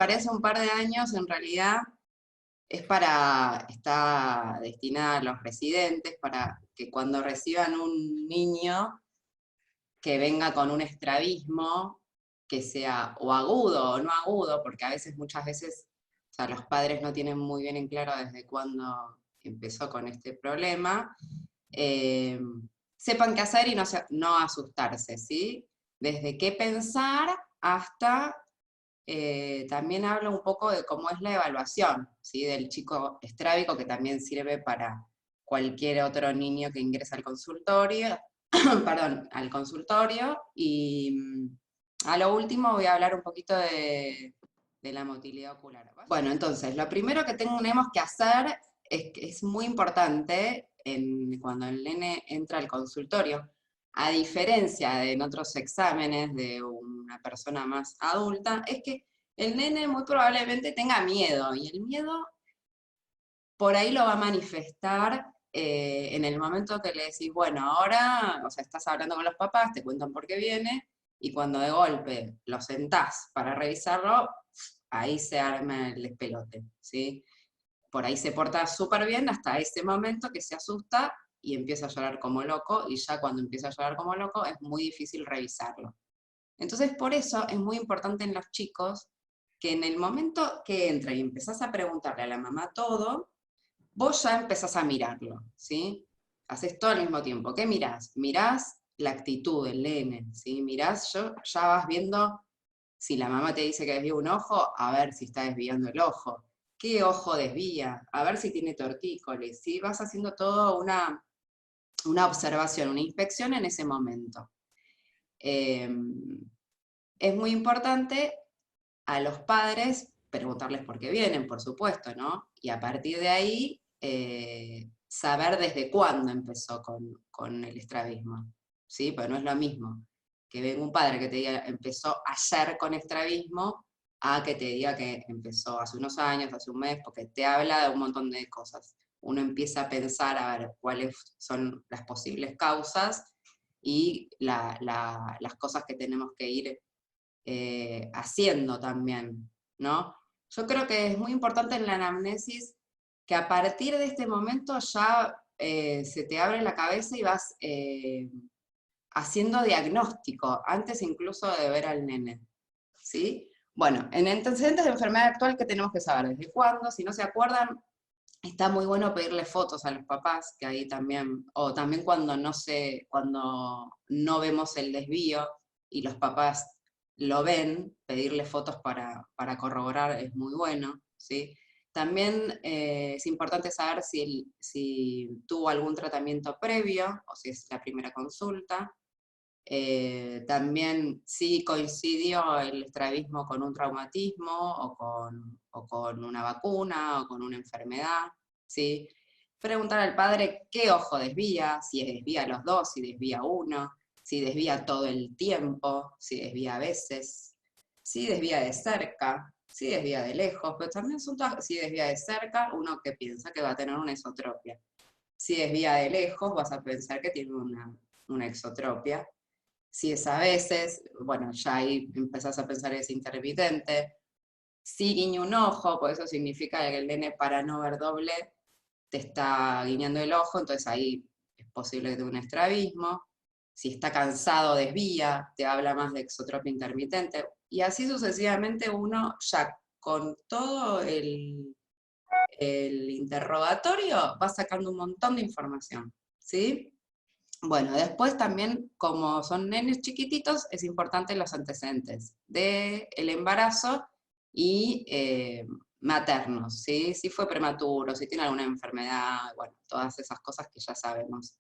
parece un par de años, en realidad está destinada a los residentes, para que cuando reciban un niño que venga con un estrabismo, que sea o agudo o no agudo, porque a veces, muchas veces, o sea, los padres no tienen muy bien en claro desde cuándo empezó con este problema, eh, sepan qué hacer y no asustarse, ¿sí? Desde qué pensar hasta también habla un poco de cómo es la evaluación, ¿sí? Del chico estrábico, que también sirve para cualquier otro niño que ingresa al consultorio, perdón, al consultorio. Y a lo último voy a hablar un poquito de la motilidad ocular. Bueno, entonces, lo primero que tenemos que hacer es que es muy importante cuando el nene entra al consultorio, a diferencia de en otros exámenes de una persona más adulta, es que el nene muy probablemente tenga miedo, y el miedo por ahí lo va a manifestar en el momento que le decís, bueno, ahora, o sea, estás hablando con los papás, te cuentan por qué viene, y cuando de golpe lo sentás para revisarlo, ahí se arma el despelote, ¿sí? Por ahí se porta súper bien hasta ese momento que se asusta y empieza a llorar como loco, y ya cuando empieza a llorar como loco es muy difícil revisarlo. Entonces, por eso es muy importante en los chicos que en el momento que entra y empezás a preguntarle a la mamá todo, vos ya empezás a mirarlo, ¿sí? Haces todo al mismo tiempo. ¿Qué mirás? Mirás la actitud del nene, ¿sí? Mirás, ya vas viendo, si la mamá te dice que desvía un ojo, a ver si está desviando el ojo. ¿Qué ojo desvía? A ver si tiene tortícolis, ¿sí? Vas haciendo todo una observación, una inspección en ese momento. Es muy importante a los padres preguntarles por qué vienen, por supuesto, ¿no? Y a partir de ahí, saber desde cuándo empezó con el estrabismo, ¿sí? Pero no es lo mismo que venga un padre que te diga empezó ayer con estrabismo, a que te diga que empezó hace unos años, hace un mes, porque te habla de un montón de cosas. Uno empieza a pensar a ver cuáles son las posibles causas y las cosas que tenemos que ir haciendo también, ¿no? Yo creo que es muy importante en la anamnesis que a partir de este momento ya se te abre la cabeza y vas haciendo diagnóstico, antes incluso de ver al nene, ¿sí? Bueno, en antecedentes de enfermedad actual, ¿qué tenemos que saber? ¿Desde cuándo? Si no se acuerdan, está muy bueno pedirle fotos a los papás, que ahí también, o también cuando no vemos el desvío y los papás lo ven, pedirle fotos para corroborar es muy bueno, ¿sí? También es importante saber si tuvo algún tratamiento previo, o si es la primera consulta. También si coincidió el estrabismo con un traumatismo, o con una vacuna, o con una enfermedad, ¿sí? Preguntar al padre qué ojo desvía, si desvía los dos, si desvía uno, si desvía todo el tiempo, si desvía a veces, si desvía de cerca, si desvía de lejos, pero también si desvía de cerca, uno que piensa que va a tener una esotropia. Si desvía de lejos, vas a pensar que tiene una exotropia. Si es a veces, bueno, ya ahí empezás a pensar que es intermitente. Si guiña un ojo, pues eso significa que el nene, para no ver doble, te está guiñando el ojo, entonces ahí es posible que tenga un estrabismo. Si está cansado, desvía, te habla más de exotropia intermitente. Y así sucesivamente, uno ya con todo el interrogatorio va sacando un montón de información, ¿sí? Bueno, después también, como son nenes chiquititos, es importante los antecedentes del embarazo y maternos, ¿sí? Si fue prematuro, si tiene alguna enfermedad, bueno, todas esas cosas que ya sabemos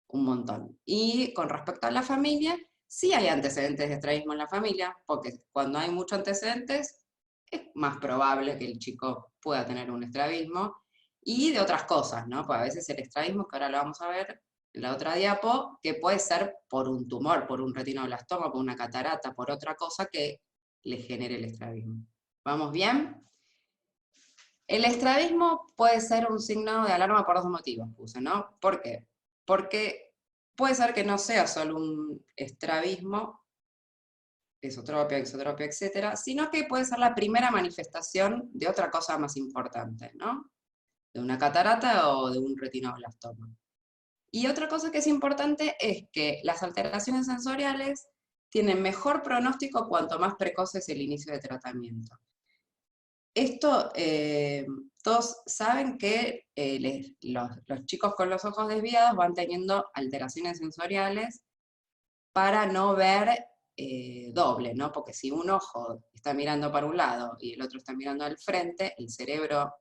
un montón. Y con respecto a la familia, sí hay antecedentes de estrabismo en la familia, porque cuando hay muchos antecedentes, es más probable que el chico pueda tener un estrabismo, y de otras cosas, ¿no? Pues a veces el estrabismo, que ahora lo vamos a ver en la otra diapo, que puede ser por un tumor, por un retinoblastoma, por una catarata, por otra cosa que le genere el estrabismo. ¿Vamos bien? El estrabismo puede ser un signo de alarma por dos motivos, puse, ¿no? ¿Por qué? Porque puede ser que no sea solo un estrabismo, esotropia, exotropia, etcétera, sino que puede ser la primera manifestación de otra cosa más importante, ¿no? De una catarata o de un retinoblastoma. Y otra cosa que es importante es que las alteraciones sensoriales tienen mejor pronóstico cuanto más precoz es el inicio de tratamiento. Esto, todos saben que los chicos con los ojos desviados van teniendo alteraciones sensoriales para no ver doble, ¿no? Porque si un ojo está mirando para un lado y el otro está mirando al frente, el cerebro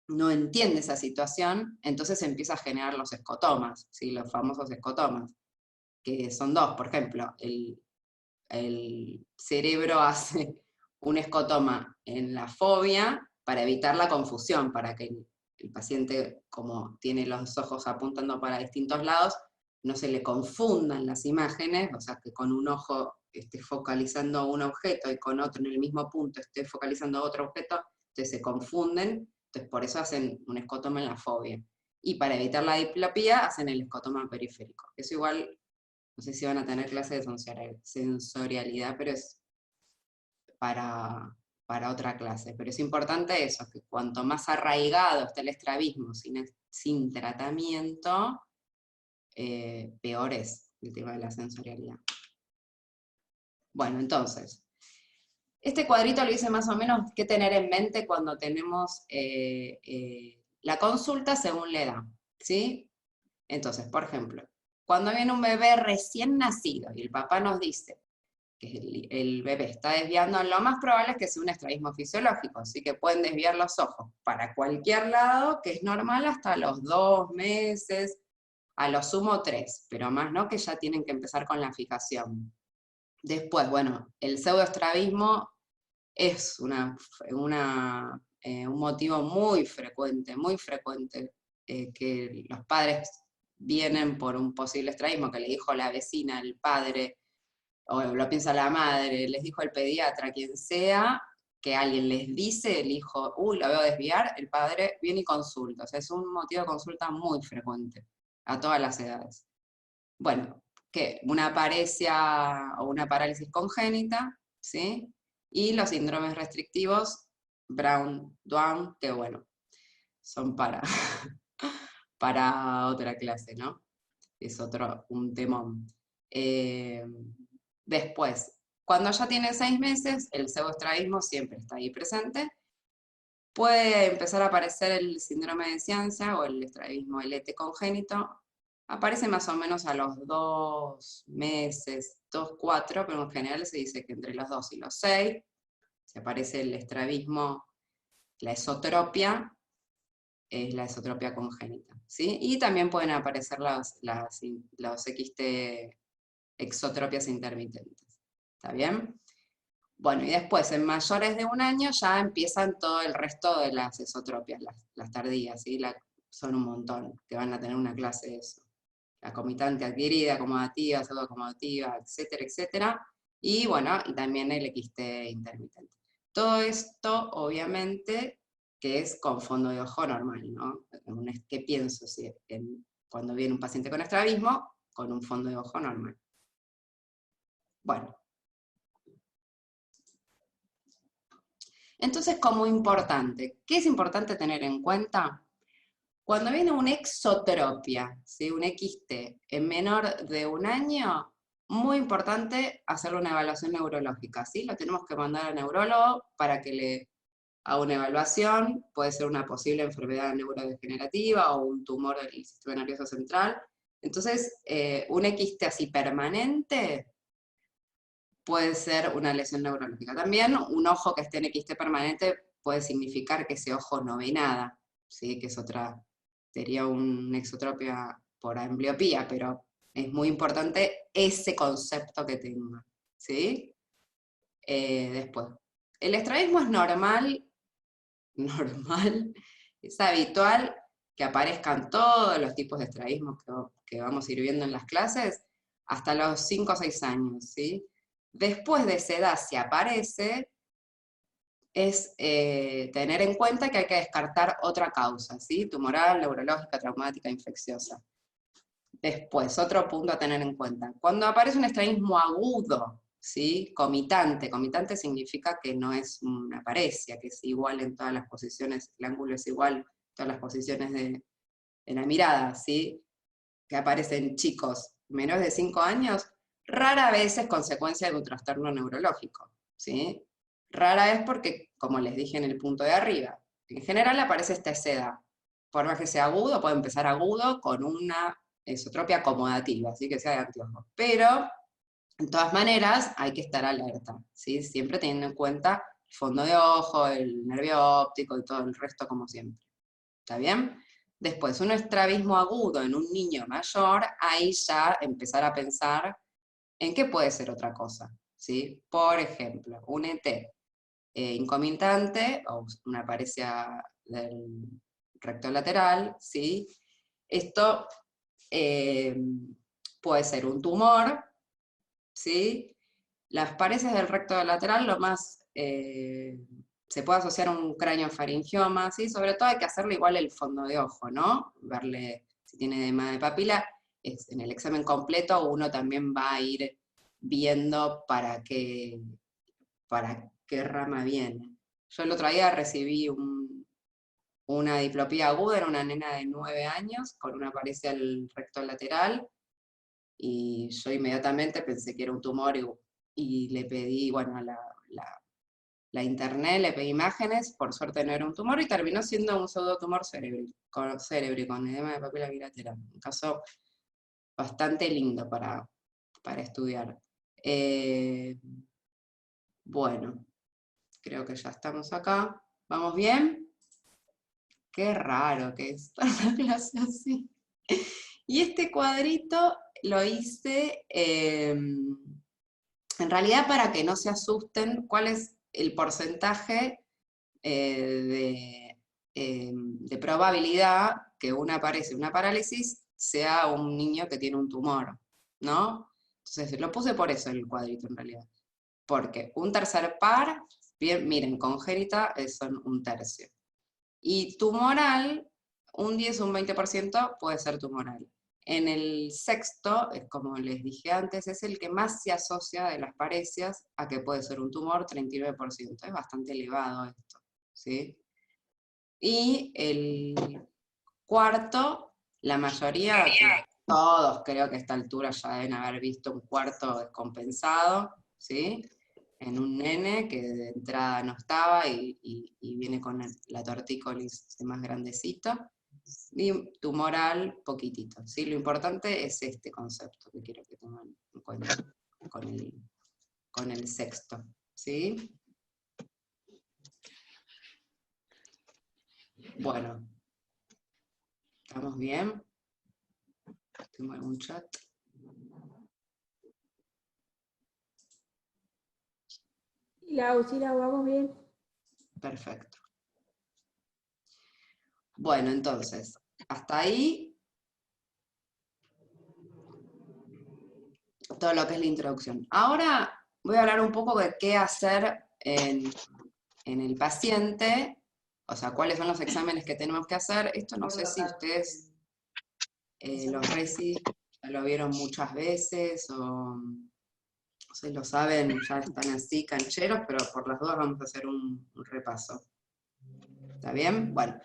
no entiende esa situación, entonces empieza a generar los escotomas, ¿sí? Los famosos escotomas, que son dos, por ejemplo, el cerebro hace un escotoma en la fobia para evitar la confusión, para que el paciente, como tiene los ojos apuntando para distintos lados, no se le confundan las imágenes, o sea, que con un ojo esté focalizando un objeto y con otro en el mismo punto esté focalizando otro objeto, entonces se confunden, entonces por eso hacen un escotoma en la fobia. Y para evitar la diplopía hacen el escotoma periférico. Eso igual, no sé si van a tener clase de sensorialidad, pero es para otra clase. Pero es importante eso, que cuanto más arraigado está el estrabismo sin tratamiento, peor es el tema de la sensorialidad. Bueno, entonces, este cuadrito lo hice más o menos qué tener en mente cuando tenemos la consulta según la edad, ¿sí? Entonces, por ejemplo, cuando viene un bebé recién nacido y el papá nos dice que el bebé está desviando, lo más probable es que sea un estrabismo fisiológico, así que pueden desviar los ojos para cualquier lado, que es normal hasta los 2 meses, a lo sumo 3, pero más no, que ya tienen que empezar con la fijación. Después, bueno, el pseudoestrabismo es un motivo muy frecuente, que los padres vienen por un posible estrabismo que le dijo la vecina, el padre, o lo piensa la madre, les dijo el pediatra, quien sea, que alguien les dice, el hijo, uy, lo veo desviar, el padre viene y consulta. O sea, es un motivo de consulta muy frecuente, a todas las edades. Bueno, que una paresia o una parálisis congénita, ¿sí? Y los síndromes restrictivos, Brown-Duan, que bueno, son para otra clase, ¿no? Es un temón. Después, cuando ya tiene 6 meses, el pseudoestrabismo siempre está ahí presente. Puede empezar a aparecer el síndrome de Ciancia o el estrabismo LT congénito. Aparece más o menos a los 2 meses, 2, 4, pero en general se dice que entre los 2 y los 6 se aparece el estrabismo, la esotropia, es la esotropia congénita, ¿sí? Y también pueden aparecer los XT, exotropias intermitentes, ¿está bien? Bueno, y después, en mayores de 1 año, ya empiezan todo el resto de las esotropias, las tardías, ¿sí? Son un montón, que van a tener una clase de eso. La comitante adquirida, acomodativa, pseudoacomodativa, etcétera, etcétera. Y bueno, y también el XT intermitente. Todo esto, obviamente, que es con fondo de ojo normal, ¿no? ¿Qué pienso cuando viene un paciente con estrabismo? Con un fondo de ojo normal. Bueno. Entonces, como importante, ¿qué es importante tener en cuenta? Cuando viene una exotropia, ¿sí? Un XT, en menor de 1 año, muy importante hacerle una evaluación neurológica, ¿sí? Lo tenemos que mandar al neurólogo para que le haga una evaluación, puede ser una posible enfermedad neurodegenerativa o un tumor del sistema nervioso central. Entonces, un XT así permanente puede ser una lesión neurológica. También un ojo que esté en XT permanente puede significar que ese ojo no ve nada, ¿sí? Que sería una exotropia por ambliopía, pero es muy importante ese concepto que tenga, ¿sí? Después, el estrabismo es normal, es habitual que aparezcan todos los tipos de estrabismos que vamos a ir viendo en las clases hasta los 5 o 6 años, ¿sí? Después de esa edad, si aparece, es tener en cuenta que hay que descartar otra causa, ¿sí? Tumoral, neurológica, traumática, infecciosa. Después, otro punto a tener en cuenta. Cuando aparece un estrabismo agudo, ¿sí? Comitante. Comitante significa que no es una paresia, que es igual en todas las posiciones, el ángulo es igual en todas las posiciones de la mirada, ¿sí? Que aparecen chicos menores de 5 años, rara vez es consecuencia de un trastorno neurológico, ¿sí? Rara vez porque, como les dije en el punto de arriba, en general aparece esta edad. Por más que sea agudo, puede empezar agudo con una esotropia acomodativa, así que sea de anteojos. Pero, de todas maneras, hay que estar alerta, ¿sí? Siempre teniendo en cuenta el fondo de ojo, el nervio óptico y todo el resto como siempre. ¿Está bien? Después, un estrabismo agudo en un niño mayor, ahí ya empezar a pensar en qué puede ser otra cosa, ¿sí? Por ejemplo, un ET incomitante o una paresia del recto lateral, ¿sí? Esto puede ser un tumor, ¿sí? Las paredes del recto lateral lo más se puede asociar a un craneofaringioma, ¿sí? Sobre todo hay que hacerle igual el fondo de ojo, ¿no? Verle si tiene edema de papila. En el examen completo uno también va a ir viendo para qué rama viene. Yo el otro día recibí una diplopía aguda, era una nena de 9 años, con una paresia al recto lateral, y yo inmediatamente pensé que era un tumor y le pedí, bueno, la internet, le pedí imágenes, por suerte no era un tumor, y terminó siendo un pseudotumor cerebri con edema de papila bilateral. Un caso bastante lindo para estudiar. Bueno, creo que ya estamos acá. ¿Vamos bien? Qué raro que es la clase así. Y este cuadrito lo hice, en realidad para que no se asusten, cuál es el porcentaje de probabilidad que una parálisis sea un niño que tiene un tumor, ¿no? Entonces lo puse por eso el cuadrito en realidad. Porque un tercer par, bien, miren, congénita son un tercio. Y tumoral, un 10 o un 20% puede ser tumoral. En el sexto, como les dije antes, es el que más se asocia de las parecias a que puede ser un tumor, 39%. Es bastante elevado esto, ¿sí? Y el cuarto, la mayoría, todos creo que a esta altura ya deben haber visto un cuarto descompensado, ¿sí? En un nene que de entrada no estaba y viene con la tortícolis más grandecito, y tumoral poquitito, ¿sí? Lo importante es este concepto que quiero que tengan en cuenta con el sexto, ¿sí? Bueno, ¿estamos bien? ¿Tengo algún chat? Sí, Lau, vamos bien. Perfecto. Bueno, entonces, hasta ahí todo lo que es la introducción. Ahora voy a hablar un poco de qué hacer en el paciente, o sea, cuáles son los exámenes que tenemos que hacer. Esto no sé si ustedes, los RECI, ya lo vieron muchas veces, o si lo saben, ya están así cancheros, pero por las dudas vamos a hacer un repaso. ¿Está bien? Bueno,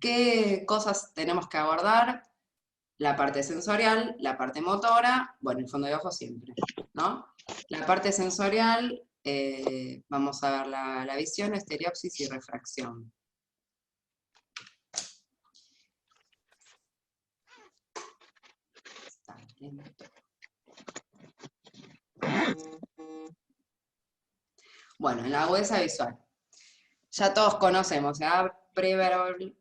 ¿qué cosas tenemos que abordar? La parte sensorial, la parte motora, bueno, el fondo de ojo siempre, ¿no? La parte sensorial, vamos a ver la visión, estereopsis y refracción. Está lento. Bueno, en la agudeza visual. Ya todos conocemos, ¿ya? Preverbal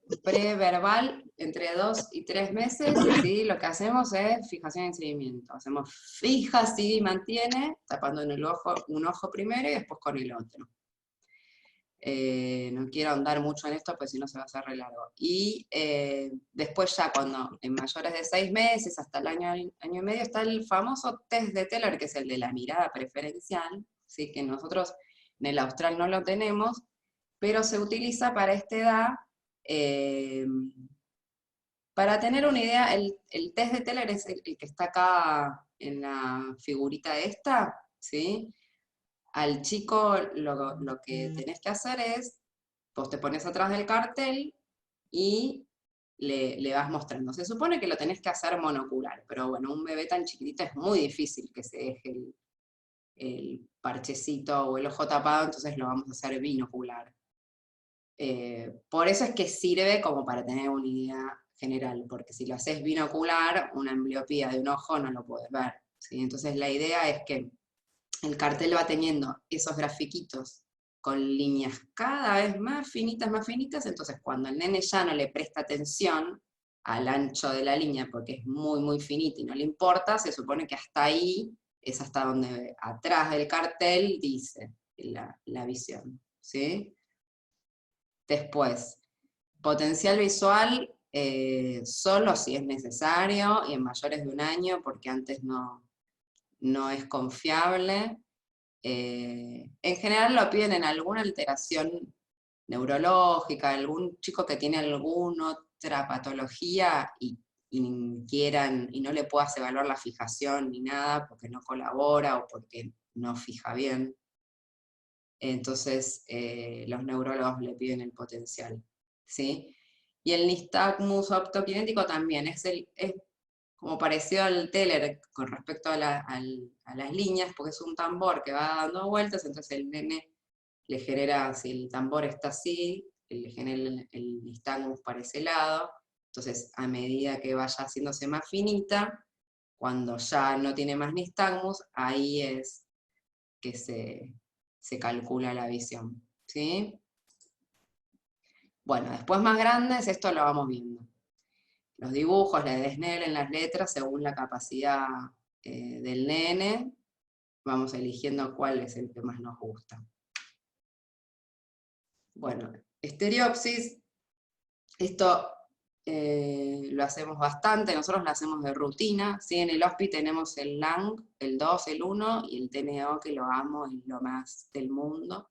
entre 2 y 3 meses, ¿sí? Lo que hacemos es fijación y seguimiento. Hacemos fija, sigue y mantiene, tapando en el ojo, un ojo primero y después con el otro. No quiero ahondar mucho en esto, pues si no se va a hacer re largo. Y después ya cuando en mayores de 6 meses, hasta el año y medio, está el famoso test de Teller, que es el de la mirada preferencial, ¿sí? Que nosotros en el austral no lo tenemos, pero se utiliza para esta edad. Para tener una idea, el test de Teller es el que está acá en la figurita esta, ¿sí? al chico lo que tenés que hacer es, vos te pones atrás del cartel y le vas mostrando. Se supone que lo tenés que hacer monocular, pero bueno, un bebé tan chiquitito es muy difícil que se deje el parchecito o el ojo tapado, entonces lo vamos a hacer binocular. Por eso es que sirve como para tener una idea general, porque si lo haces binocular, una ambliopía de un ojo no lo puedes ver, ¿sí? Entonces la idea es que el cartel va teniendo esos grafiquitos con líneas cada vez más finitas, entonces cuando el nene ya no le presta atención al ancho de la línea porque es muy, muy finita y no le importa, se supone que hasta ahí es hasta donde atrás del cartel dice la visión, ¿sí? Después, potencial visual solo si es necesario y en mayores de 1 año porque antes no es confiable. En general lo piden en alguna alteración neurológica, algún chico que tiene alguna otra patología y no le puedas evaluar la fijación ni nada porque no colabora o porque no fija bien. Entonces los neurólogos le piden el potencial, ¿sí? Y el nistagmus optokinético también es como parecido al teller con respecto a las líneas, porque es un tambor que va dando vueltas, entonces el nene le genera, si el tambor está así, le genera el nistagmus para ese lado, entonces a medida que vaya haciéndose más finita, cuando ya no tiene más nistagmus, ahí es que se calcula la visión, ¿sí? Bueno, después más grandes, esto lo vamos viendo. Los dibujos, la desnelen las letras según la capacidad del nene, vamos eligiendo cuál es el que más nos gusta. Bueno, estereopsis, esto lo hacemos bastante, nosotros lo hacemos de rutina, ¿sí? En el HOSPI tenemos el LANG, el 2, el 1, y el TNO, que lo amo, es lo más del mundo.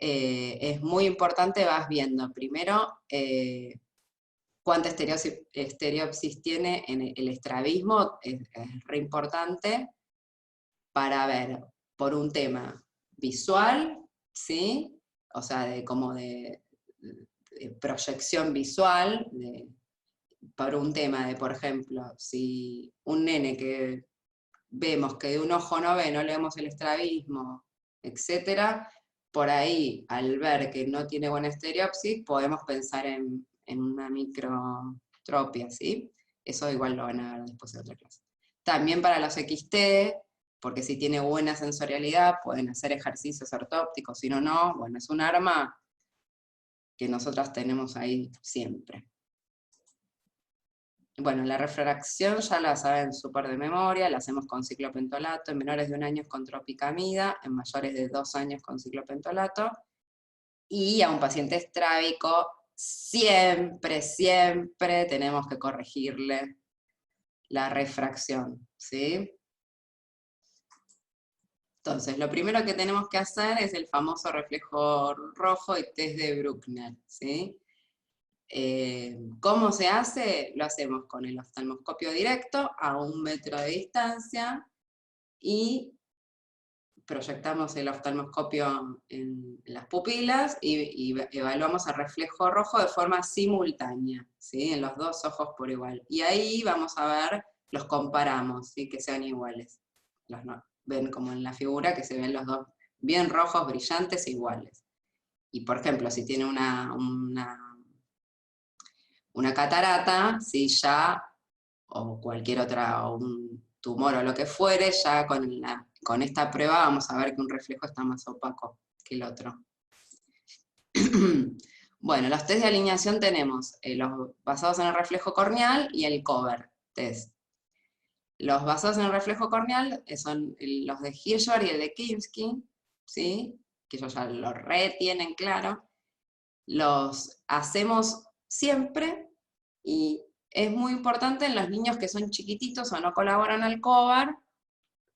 Es muy importante, vas viendo primero cuánta estereopsis tiene en el estrabismo, es re importante para ver por un tema visual, ¿sí? O sea, como de proyección visual, por un tema de, por ejemplo, si un nene que vemos que de un ojo no ve, no le vemos el estrabismo, etcétera, por ahí, al ver que no tiene buena estereopsis, podemos pensar en una microtropia, ¿sí? Eso igual lo van a ver después de otra clase. También para los XT, porque si tiene buena sensorialidad, pueden hacer ejercicios ortópticos, si no, no, bueno, es un arma que nosotras tenemos ahí siempre. Bueno, la refracción ya la saben súper de memoria, la hacemos con ciclopentolato, en menores de 1 año con tropicamida, en mayores de 2 años con ciclopentolato, y a un paciente estrábico siempre, siempre tenemos que corregirle la refracción, ¿sí? Entonces, lo primero que tenemos que hacer es el famoso reflejo rojo y test de Bruckner, ¿sí? ¿Cómo se hace? Lo hacemos con el oftalmoscopio directo a 1 metro de distancia y proyectamos el oftalmoscopio en las pupilas y evaluamos el reflejo rojo de forma simultánea, ¿sí? En los 2 ojos por igual. Y ahí vamos a ver, los comparamos, ¿sí? Que sean iguales. Ven como en la figura que se ven los dos bien rojos, brillantes e iguales. Y por ejemplo, si tiene una catarata, ¿sí? Ya, o cualquier otra, o un tumor o lo que fuere, ya con esta prueba vamos a ver que un reflejo está más opaco que el otro. Bueno, los test de alineación tenemos los basados en el reflejo corneal y el cover test. Los basados en el reflejo corneal son los de Hirschberg y el de Kimsky, ¿sí? Que ellos ya lo retienen claro. Los hacemos siempre y es muy importante en los niños que son chiquititos o no colaboran al cover,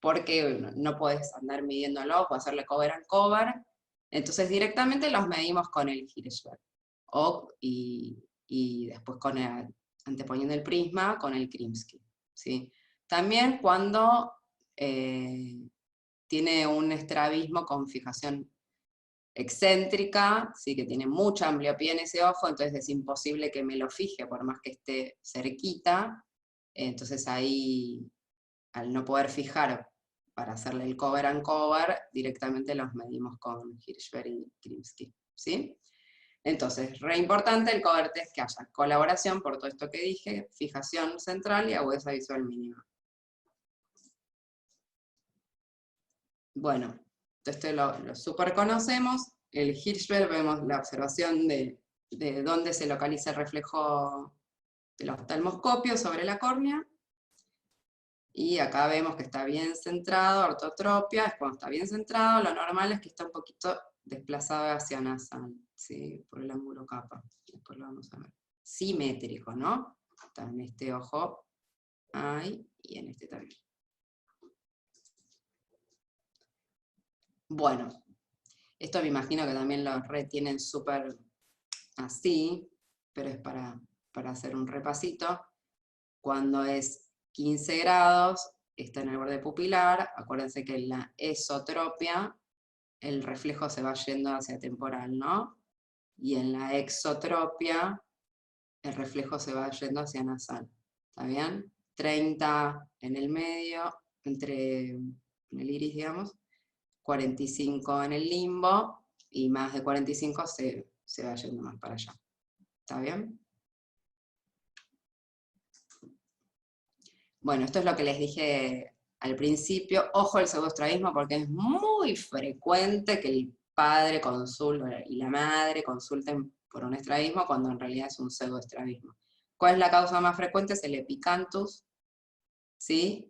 porque no puedes andar midiéndolo o hacerle cover al cover, entonces directamente los medimos con el Hirschberg. Y después anteponiendo el prisma con el Kimsky, ¿sí? También cuando tiene un estrabismo con fijación excéntrica, ¿sí? Que tiene mucha ambliopía en ese ojo, entonces es imposible que me lo fije por más que esté cerquita. Entonces ahí, al no poder fijar para hacerle el cover and cover, directamente los medimos con Hirschberg y Krimsky, ¿sí? Entonces, re importante el cover test, que haya colaboración por todo esto que dije, fijación central y agudeza visual mínima. Bueno, esto lo super conocemos. El Hirschberg, vemos la observación de dónde se localiza el reflejo del oftalmoscopio sobre la córnea. Y acá vemos que está bien centrado, ortotropia, es cuando está bien centrado, lo normal es que está un poquito desplazado hacia nasal, ¿sí? Por el ángulo capa. Después lo vamos a ver. Simétrico, ¿no? Está en este ojo, ahí, y en este también. Bueno, esto me imagino que también lo retienen súper así, pero es para hacer un repasito. Cuando es 15 grados, está en el borde pupilar, acuérdense que en la esotropia el reflejo se va yendo hacia temporal, ¿no? Y en la exotropia el reflejo se va yendo hacia nasal, ¿está bien? 30 en el medio, en el iris, digamos, 45 en el limbo, y más de 45 se va yendo más para allá. ¿Está bien? Bueno, esto es lo que les dije al principio. Ojo al pseudoestrabismo, porque es muy frecuente que el padre consulte y la madre consulten por un estrabismo cuando en realidad es un pseudoestrabismo. ¿Cuál es la causa más frecuente? Es el epicanthus, ¿sí?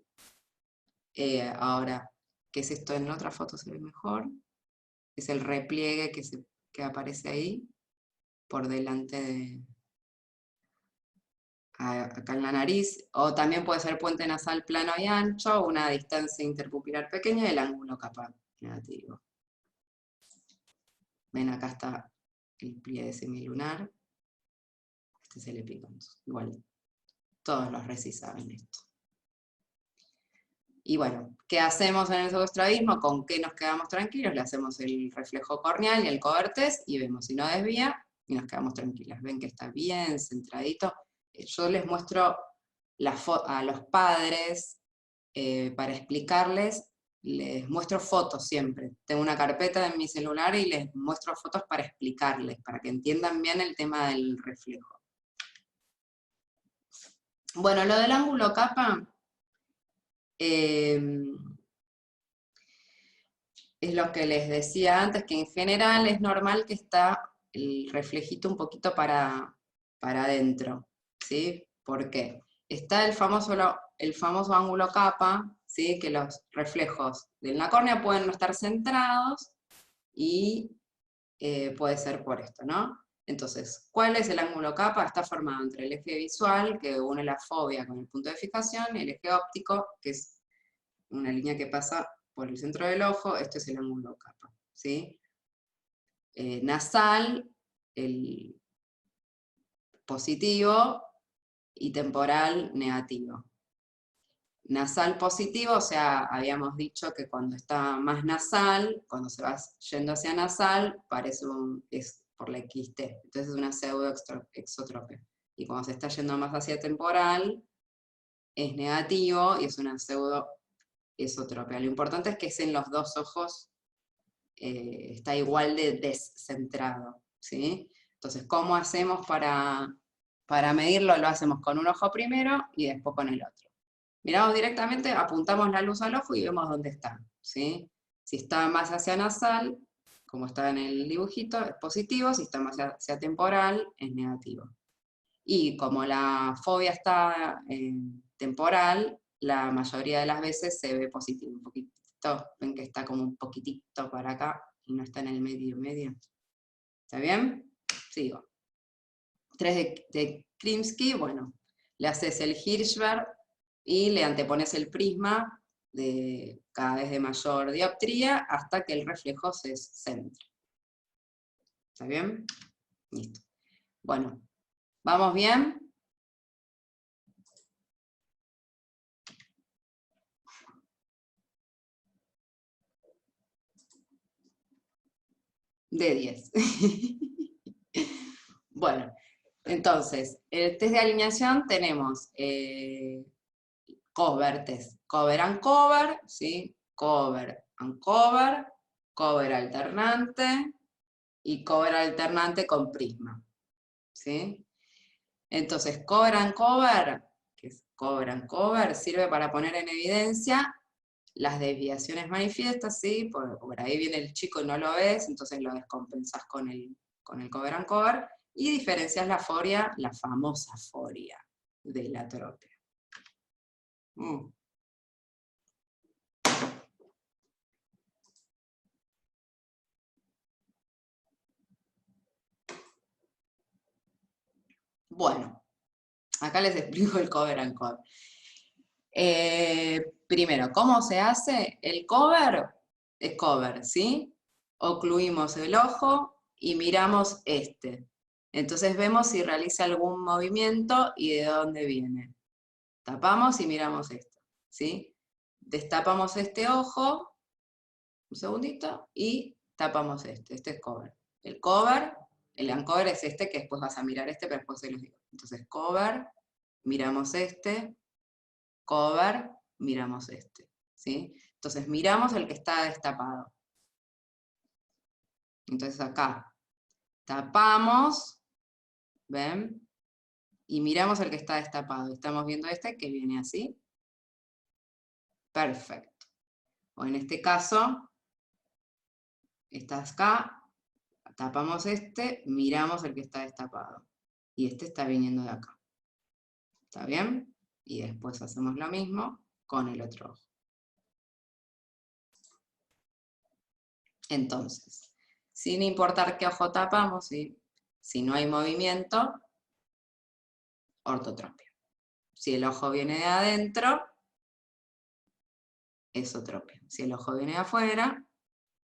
Ahora, ¿qué es esto? En la otra foto se ve mejor. Es el repliegue que aparece ahí, por delante de, acá en la nariz, o también puede ser puente nasal plano y ancho, una distancia interpupilar pequeña y el ángulo capa negativo. Ven, acá está el pliegue semilunar. Este es el epicanthus. Igual, todos los reci saben esto. Y bueno, ¿qué hacemos en el pseudoestrabismo? ¿Con qué nos quedamos tranquilos? Le hacemos el reflejo corneal y el cover test y vemos si no desvía y nos quedamos tranquilas. Ven que está bien centradito. Yo les muestro a los padres, para explicarles, les muestro fotos siempre. Tengo una carpeta en mi celular y les muestro fotos para explicarles, para que entiendan bien el tema del reflejo. Bueno, lo del ángulo capa, es lo que les decía antes, que en general es normal que está el reflejito un poquito para adentro, ¿sí? ¿Por qué? Está el famoso ángulo capa, ¿sí? Que los reflejos de la córnea pueden no estar centrados y puede ser por esto, ¿no? Entonces, ¿cuál es el ángulo capa? Está formado entre el eje visual, que une la fobia con el punto de fijación, y el eje óptico, que es una línea que pasa por el centro del ojo. Esto es el ángulo capa, ¿sí? Nasal, el positivo, y temporal, negativo. Nasal positivo, o sea, habíamos dicho que cuando está más nasal, cuando se va yendo hacia nasal, es por la XT, entonces es una pseudoexotropia. Y cuando se está yendo más hacia temporal, es negativo y es una pseudoesotropia. Lo importante es que es en los dos ojos, está igual de descentrado, ¿sí? Entonces, ¿cómo hacemos para medirlo? Lo hacemos con un ojo primero y después con el otro. Miramos directamente, apuntamos la luz al ojo y vemos dónde está, ¿sí? Si está más hacia nasal, como está en el dibujito, es positivo. Si está más hacia temporal, es negativo. Y como la fobia está temporal, la mayoría de las veces se ve positivo. Un poquito, ven que está como un poquitito para acá y no está en el medio. ¿Está bien? Sigo. 3 de Krimsky, bueno, le haces el Hirschberg y le antepones el prisma de cada vez de mayor dioptría hasta que el reflejo se centre. ¿Está bien? Listo. Bueno, ¿vamos bien? de 10. Bueno, entonces, el test de alineación tenemos cover test, cover and cover, ¿sí? Cover and cover, cover alternante y cover alternante con prisma, ¿sí? Entonces, cover and cover, que es cover and cover, sirve para poner en evidencia las desviaciones manifiestas, ¿sí? Por ahí viene el chico y no lo ves, entonces lo descompensás con el cover and cover, y diferencias la foria, la famosa foria de la tropea. Bueno, acá les explico el cover and cover. Primero, ¿cómo se hace? El cover es cover, ¿sí? Ocluimos el ojo y miramos este. Entonces vemos si realiza algún movimiento y de dónde viene. Tapamos y miramos esto, ¿sí? Destapamos este ojo, un segundito, y tapamos este es cover. El uncover es este, que después vas a mirar este, pero después se los digo. Entonces cover, miramos este, cover, miramos este, ¿sí? Entonces miramos el que está destapado. Entonces acá tapamos, ¿ven? Y miramos el que está destapado. Estamos viendo este que viene así. Perfecto. O en este caso, estás acá, tapamos este, miramos el que está destapado. Y este está viniendo de acá. ¿Está bien? Y después hacemos lo mismo con el otro ojo. Entonces, sin importar qué ojo tapamos, ¿sí? Si no hay movimiento, ortotropia. Si el ojo viene de adentro, esotropia. Si el ojo viene de afuera,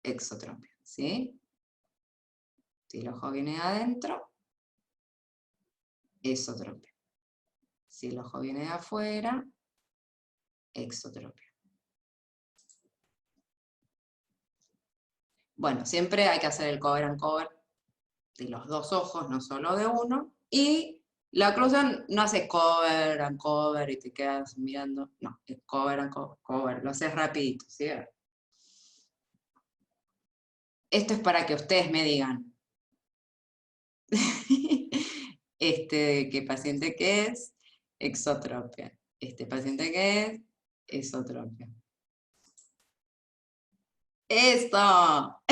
exotropia. ¿Sí? Si el ojo viene de adentro, esotropia. Si el ojo viene de afuera, exotropia. Bueno, siempre hay que hacer el cover and cover de los dos ojos, no solo de uno. Y la oclusión no haces cover and cover y te quedas mirando. No, es cover and cover. Lo haces rapidito, ¿sí? Esto es para que ustedes me digan. ¿Qué paciente que es? Exotropia. Este paciente que es? Esotropia. ¡Esto!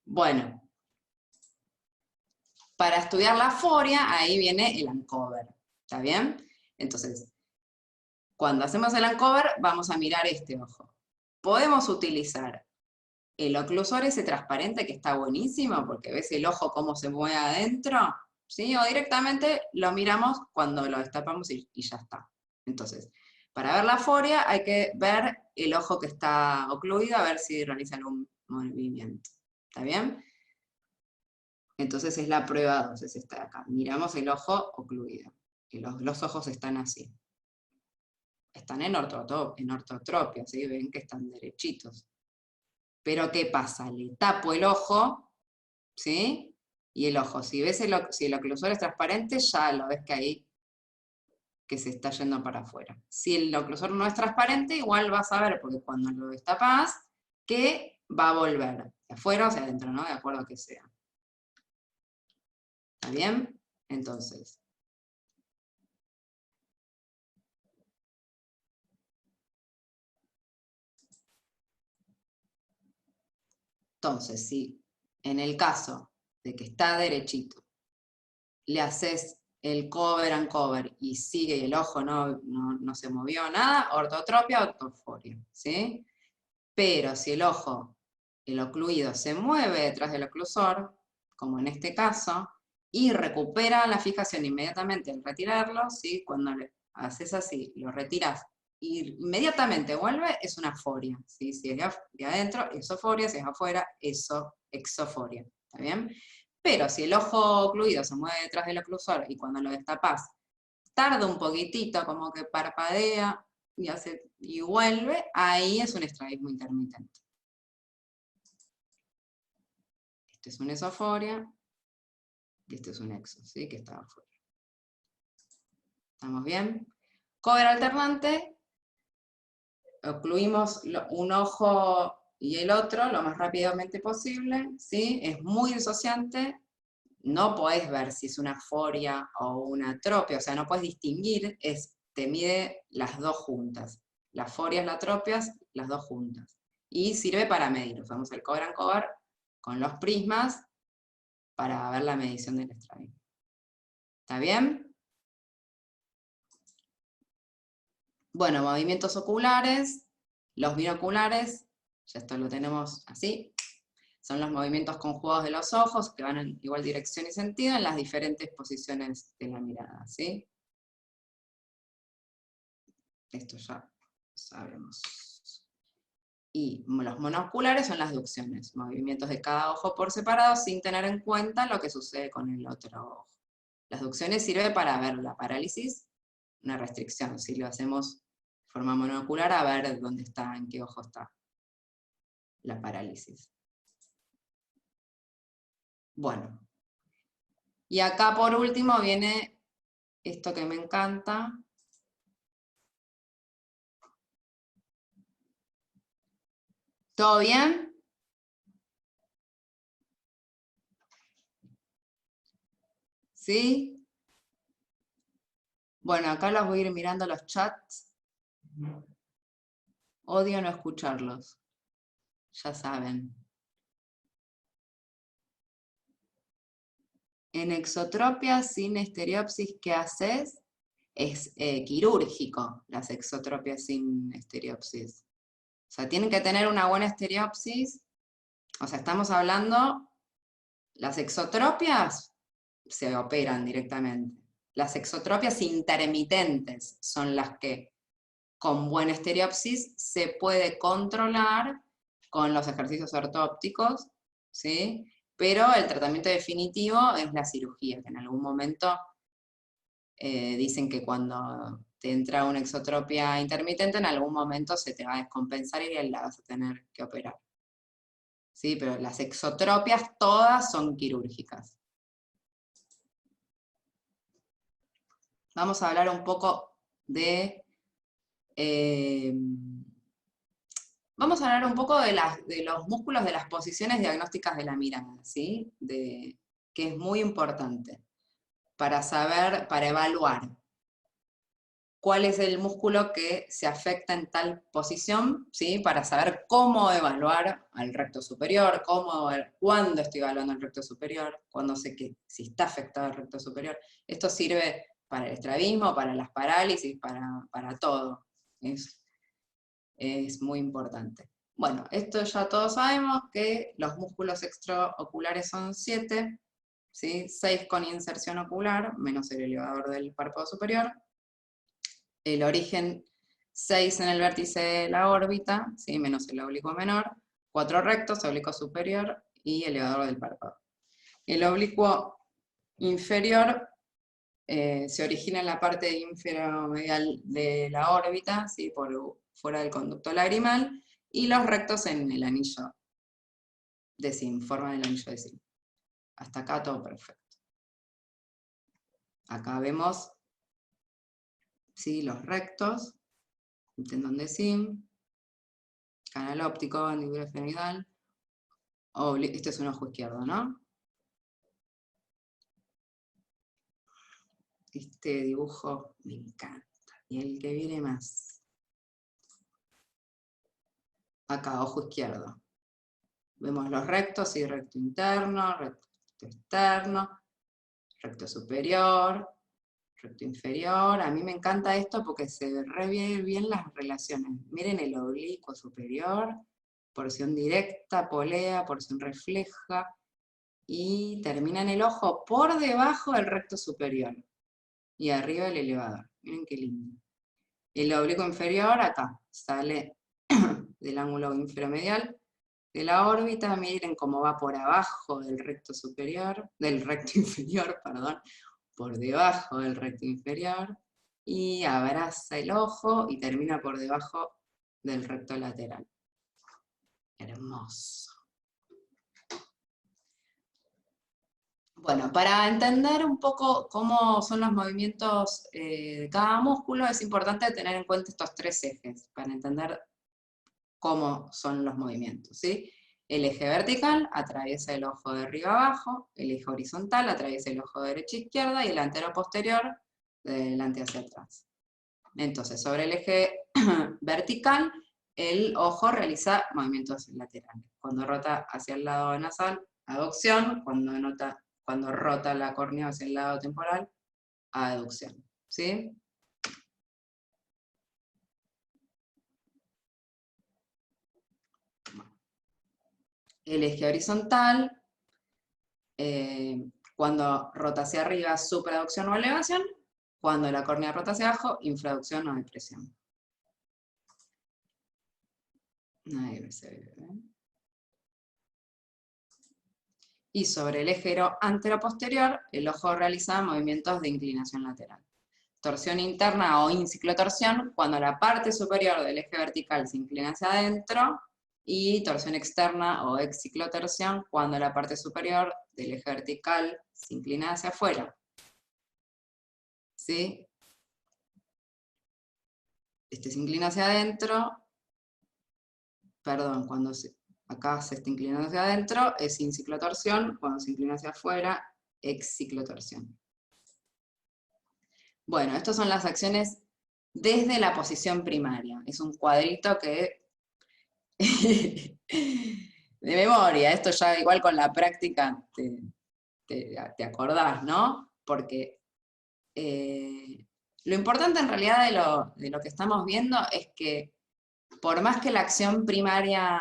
Bueno, para estudiar la foria, ahí viene el uncover. ¿Está bien? Entonces, cuando hacemos el uncover, vamos a mirar este ojo. Podemos utilizar el oclusor ese transparente que está buenísimo, porque ves el ojo cómo se mueve adentro, ¿sí? O directamente lo miramos cuando lo destapamos y ya está. Entonces, para ver la foria hay que ver el ojo que está ocluido, a ver si realiza algún movimiento. ¿Está bien? Entonces es la prueba 2, es esta de acá. Miramos el ojo ocluido. Y los ojos están así. Están en ortotropia, ¿sí? Ven que están derechitos. Pero ¿qué pasa? Le tapo el ojo, ¿sí? Y el ojo, si el oclusor es transparente, ya lo ves que ahí que se está yendo para afuera. Si el oclusor no es transparente, igual vas a ver, porque cuando lo destapas, que va a volver, de afuera o hacia adentro, ¿no? De acuerdo a que sea. ¿Está bien? Entonces. Entonces, si en el caso de que está derechito, le haces el cover and cover y sigue y el ojo no se movió nada, ortotropia, ortoforia, ¿sí? Pero si el ojo, el ocluido, se mueve detrás del oclusor, como en este caso, y recupera la fijación inmediatamente al retirarlo, ¿sí? Cuando le haces así, lo retiras y inmediatamente vuelve, es una foria, ¿sí? Si es de adentro, esoforia, si es afuera, exoforia, ¿está bien? Pero si el ojo ocluido se mueve detrás del oclusor y cuando lo destapas, tarda un poquitito, como que parpadea y vuelve, ahí es un estrabismo intermitente. Este es una esoforia, y este es un exo, ¿sí? Que está afuera. ¿Estamos bien? Cover alternante, ocluimos un ojo y el otro lo más rápidamente posible, ¿sí? Es muy disociante, no podés ver si es una aforia o una atropia, o sea, no podés distinguir, te mide las dos juntas. Las forias, las atropias, las dos juntas. Y sirve para medir, usamos el cover and cover con los prismas para ver la medición del estrabismo. ¿Está bien? Bueno, movimientos oculares, los binoculares, ya esto lo tenemos así, son los movimientos conjugados de los ojos que van en igual dirección y sentido en las diferentes posiciones de la mirada, ¿sí? Esto ya sabemos. Y los monoculares son las ducciones, movimientos de cada ojo por separado sin tener en cuenta lo que sucede con el otro ojo. Las ducciones sirven para ver la parálisis, una restricción, si lo hacemos de forma monocular, a ver dónde está, en qué ojo está la parálisis. Bueno, y acá por último viene esto que me encanta. ¿Todo bien? ¿Sí? Bueno, acá los voy a ir mirando los chats. Odio no escucharlos. Ya saben. En exotropia sin estereopsis, ¿qué haces? Es quirúrgico las exotropias sin estereopsis. O sea, tienen que tener una buena estereopsis. O sea, estamos hablando, las exotropias se operan directamente. Las exotropias intermitentes son las que con buena estereopsis se puede controlar con los ejercicios ortópticos, ¿sí? Pero el tratamiento definitivo es la cirugía, que en algún momento dicen que cuando te entra una exotropia intermitente, en algún momento se te va a descompensar y la vas a tener que operar. ¿Sí? Pero las exotropias todas son quirúrgicas. Vamos a hablar un poco de... vamos a hablar un poco de los músculos de las posiciones diagnósticas de la mirada, ¿sí? Que es muy importante para saber, para evaluar cuál es el músculo que se afecta en tal posición, ¿sí? Para saber cómo evaluar al recto superior, cuándo estoy evaluando al recto superior, cuándo sé que si está afectado el recto superior. Esto sirve para el estrabismo, para las parálisis, para todo. Es muy importante. Bueno, esto ya todos sabemos que los músculos extraoculares son 7, ¿sí? 6 con inserción ocular, menos el elevador del párpado superior. El origen 6 en el vértice de la órbita, ¿sí? Menos el oblicuo menor. 4 rectos, oblicuo superior y elevador del párpado. El oblicuo inferior se origina en la parte inferior-medial de la órbita, ¿sí? Por fuera del conducto lagrimal, y los rectos en el anillo de Sim, forma del anillo de Sim. Hasta acá todo perfecto. Acá vemos, ¿sí? Los rectos, tendón de Sim, canal óptico, mandíbula esfenoidal, este es un ojo izquierdo, ¿no? Este dibujo me encanta. Y el que viene más. Acá, ojo izquierdo. Vemos los rectos, sí, recto interno, recto externo, recto superior, recto inferior. A mí me encanta esto porque se ve bien las relaciones. Miren el oblicuo superior, porción directa, polea, porción refleja, y termina en el ojo por debajo del recto superior. Y arriba el elevador. Miren qué lindo. El oblicuo inferior acá, sale del ángulo inferomedial de la órbita, miren cómo va por abajo del recto superior, del recto inferior, perdón, por debajo del recto inferior, y abraza el ojo y termina por debajo del recto lateral. Hermoso. Bueno, para entender un poco cómo son los movimientos de cada músculo, es importante tener en cuenta estos tres ejes, para entender cómo son los movimientos, ¿sí? El eje vertical atraviesa el ojo de arriba a abajo, el eje horizontal atraviesa el ojo de derecha a izquierda, y el antero-posterior de delante hacia atrás. Entonces, sobre el eje vertical, el ojo realiza movimientos laterales. Cuando rota hacia el lado nasal, aducción; cuando rota la córnea hacia el lado temporal, aducción. ¿Sí? El eje horizontal, cuando rota hacia arriba, supraducción o elevación; cuando la córnea rota hacia abajo, infraducción o depresión. Ahí se ve, ¿eh? Y sobre el eje antero-posterior, el ojo realiza movimientos de inclinación lateral. Torsión interna o inciclotorsión, cuando la parte superior del eje vertical se inclina hacia adentro, y torsión externa o exciclotorsión, cuando la parte superior del eje vertical se inclina hacia afuera. ¿Sí? Este se inclina hacia adentro, perdón, acá se está inclinando hacia adentro, es inciclotorsión; cuando se inclina hacia afuera, exciclotorsión. Bueno, estas son las acciones desde la posición primaria. Es un cuadrito que de memoria, esto ya igual con la práctica te acordás, ¿no? Porque lo importante en realidad de lo que estamos viendo es que por más que la acción primaria,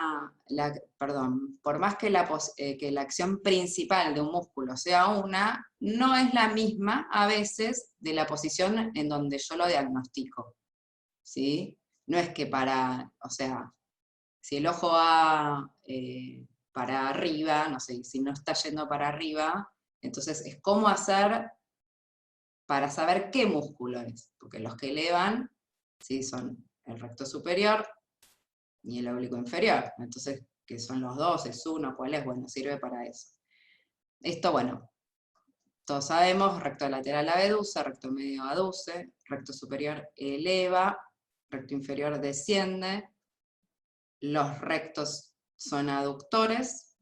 por más que la acción principal de un músculo sea una, no es la misma a veces de la posición en donde yo lo diagnostico, ¿sí? No es que o sea, si el ojo va para arriba, no sé, si no está yendo para arriba, entonces es cómo hacer para saber qué músculo es, porque los que elevan, ¿sí?, son el recto superior y el oblicuo inferior. Entonces, ¿qué son los dos? ¿Es uno? ¿Cuál es? Bueno, sirve para eso. Esto, bueno, todos sabemos: recto lateral abduce, recto medio aduce, recto superior eleva, recto inferior desciende. Los rectos son aductores,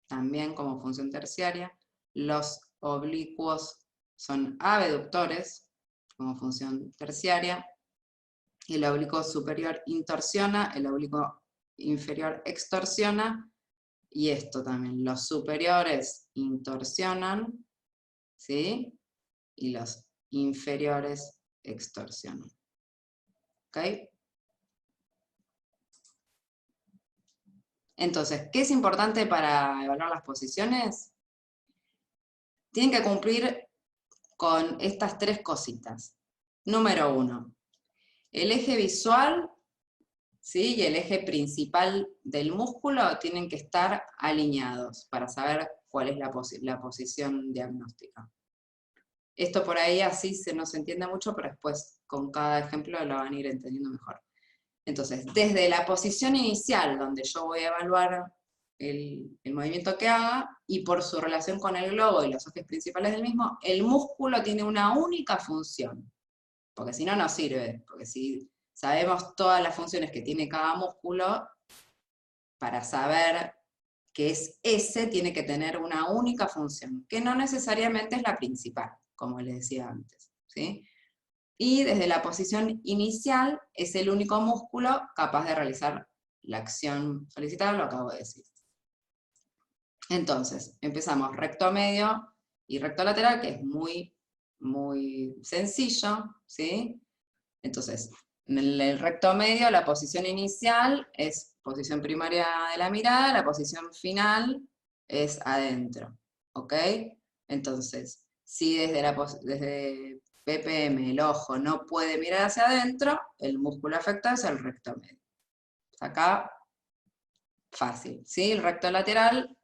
también como función terciaria. Los oblicuos son abductores, como función terciaria. El oblicuo superior intorsiona, el oblicuo inferior extorsiona, y esto también, los superiores intorsionan, ¿sí? Y los inferiores extorsionan. ¿Ok? Entonces, ¿qué es importante para evaluar las posiciones? Tienen que cumplir con estas tres cositas. Número 1, el eje visual, ¿sí?, y el eje principal del músculo tienen que estar alineados para saber cuál es la posición diagnóstica. Esto por ahí así no se entiende mucho, pero después con cada ejemplo lo van a ir entendiendo mejor. Entonces, desde la posición inicial, donde yo voy a evaluar el movimiento que haga, y por su relación con el globo y los ejes principales del mismo, el músculo tiene una única función, porque si no, no sirve, porque si sabemos todas las funciones que tiene cada músculo, para saber qué es ese, tiene que tener una única función, que no necesariamente es la principal, como les decía antes, ¿sí? Y desde la posición inicial es el único músculo capaz de realizar la acción solicitada, lo acabo de decir. Entonces, empezamos recto medio y recto lateral, que es muy, muy sencillo, ¿sí? Entonces, en el recto medio, la posición inicial es posición primaria de la mirada, la posición final es adentro, ¿ok? Entonces, si desde BPM el ojo no puede mirar hacia adentro, el músculo afectado es el recto medio. Acá, fácil, ¿sí? El recto lateral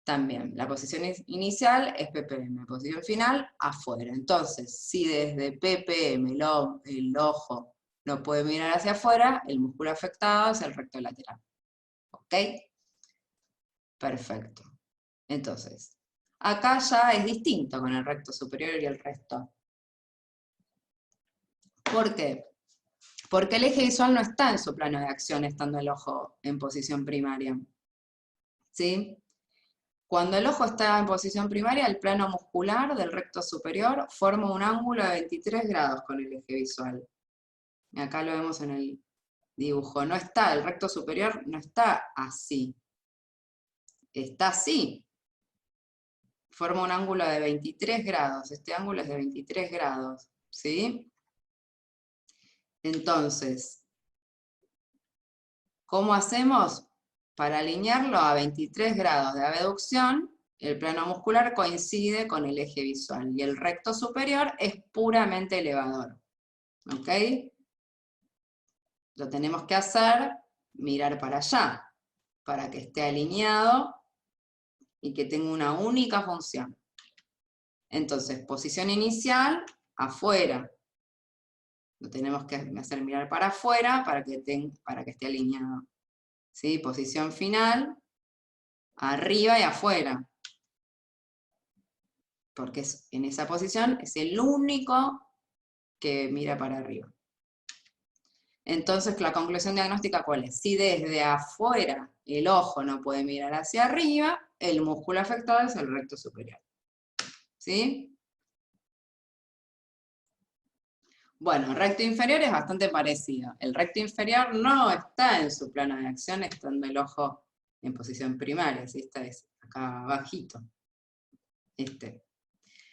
también. La posición inicial es PPM, la posición final, afuera. Entonces, si desde PPM el ojo no puede mirar hacia afuera, el músculo afectado es el recto lateral. ¿Ok? Perfecto. Entonces, Acá ya es distinto con el recto superior y el resto. ¿Por qué? Porque el eje visual no está en su plano de acción estando el ojo en posición primaria. ¿Sí? Cuando el ojo está en posición primaria, el plano muscular del recto superior forma un ángulo de 23 grados con el eje visual. Acá lo vemos en el dibujo. No está, el recto superior no está así. Está así. Forma un ángulo de 23 grados. Este ángulo es de 23 grados. ¿Sí? Entonces, ¿cómo hacemos? Para alinearlo a 23 grados de abducción, el plano muscular coincide con el eje visual y el recto superior es puramente elevador. ¿Ok? Lo tenemos que hacer, mirar para allá, para que esté alineado y que tenga una única función. Entonces, posición inicial, afuera. Lo tenemos que hacer mirar para afuera para que esté alineado. ¿Sí? Posición final, arriba y afuera. Porque en esa posición es el único que mira para arriba. Entonces, la conclusión diagnóstica, ¿cuál es? Si desde afuera el ojo no puede mirar hacia arriba, el músculo afectado es el recto superior. ¿Sí? Bueno, el recto inferior es bastante parecido. El recto inferior no está en su plano de acción estando el ojo en posición primaria, ¿sí? Esta es acá bajito.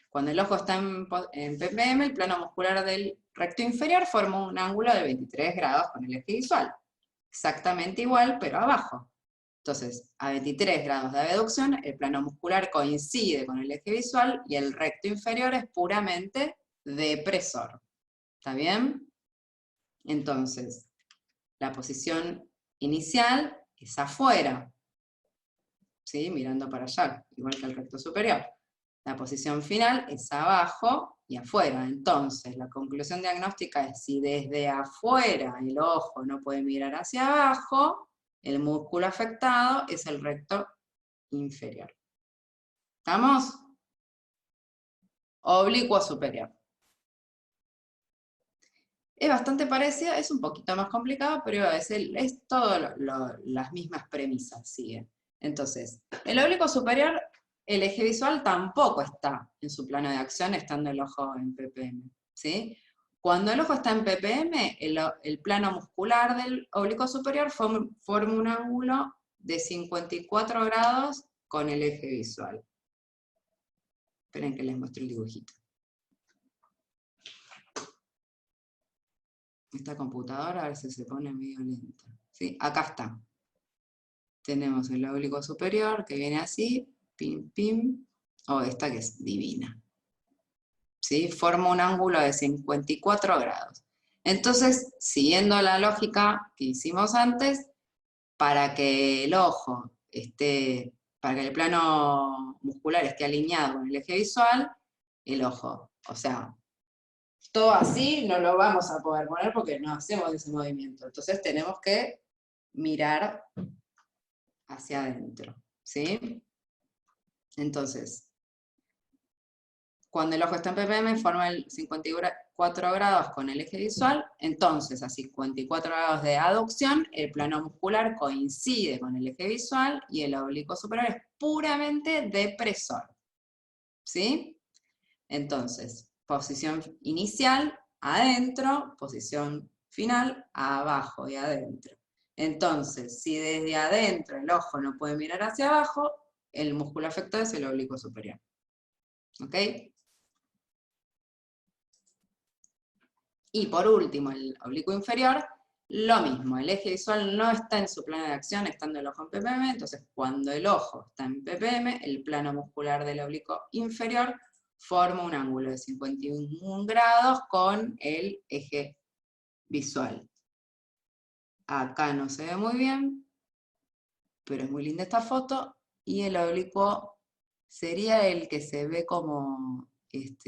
Cuando el ojo está en ppm, el plano muscular del recto inferior forma un ángulo de 23 grados con el eje visual. Exactamente igual, pero abajo. Entonces, a 23 grados de abducción, el plano muscular coincide con el eje visual y el recto inferior es puramente depresor. ¿Está bien? Entonces, la posición inicial es afuera, ¿sí? Mirando para allá, igual que el recto superior. La posición final es abajo y afuera. Entonces, la conclusión diagnóstica es si desde afuera el ojo no puede mirar hacia abajo, el músculo afectado es el recto inferior. ¿Estamos? Oblicuo superior. Es bastante parecida, es un poquito más complicado, pero es todo las mismas premisas, sigue. Entonces, el oblicuo superior, el eje visual tampoco está en su plano de acción, estando el ojo en ppm, ¿sí? Cuando el ojo está en ppm, el plano muscular del oblicuo superior forma un ángulo de 54 grados con el eje visual. Esperen que les muestre el dibujito. Esta computadora a veces se pone medio lenta. ¿Sí? Acá está. Tenemos el oblicuo superior que viene así, pim, pim, o esta que es divina. ¿Sí? Forma un ángulo de 54 grados. Entonces, siguiendo la lógica que hicimos antes, para que el ojo esté, para que el plano muscular esté alineado con el eje visual, el ojo, o sea, todo así no lo vamos a poder poner porque no hacemos ese movimiento. Entonces tenemos que mirar hacia adentro, ¿sí? Entonces, cuando el ojo está en ppm, forma el 54 grados con el eje visual, entonces a 54 grados de aducción, el plano muscular coincide con el eje visual y el oblicuo superior es puramente depresor, ¿sí? Entonces, posición inicial, adentro, posición final, abajo y adentro. Entonces, si desde adentro el ojo no puede mirar hacia abajo, el músculo afectado es el oblicuo superior. ¿Ok? Y por último, el oblicuo inferior, lo mismo, el eje visual no está en su plano de acción, estando el ojo en ppm, entonces cuando el ojo está en ppm, el plano muscular del oblicuo inferior forma un ángulo de 51 grados con el eje visual. Acá no se ve muy bien, pero es muy linda esta foto, y el oblicuo sería el que se ve como si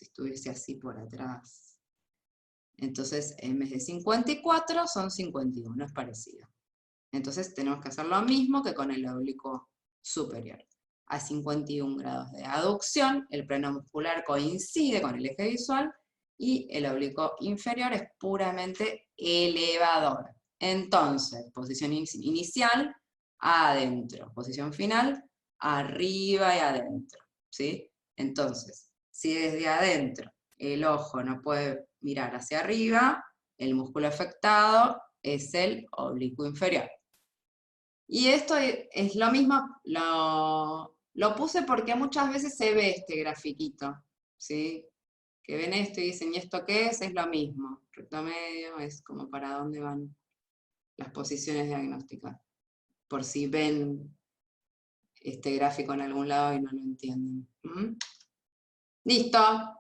estuviese así por atrás. Entonces, en vez de 54, son 51, es parecido. Entonces, tenemos que hacer lo mismo que con el oblicuo superior. a 51 grados de aducción, el plano muscular coincide con el eje visual, y el oblicuo inferior es puramente elevador. Entonces, posición inicial, adentro. Posición final, arriba y adentro. ¿Sí? Entonces, si desde adentro el ojo no puede mirar hacia arriba, el músculo afectado es el oblicuo inferior. Y esto es lo mismo, lo puse porque muchas veces se ve este grafiquito, ¿sí? Que ven esto y dicen, ¿y esto qué es? Es lo mismo. Recto medio es como para dónde van las posiciones diagnósticas. Por si ven este gráfico en algún lado y no lo entienden. ¿Mm? Listo.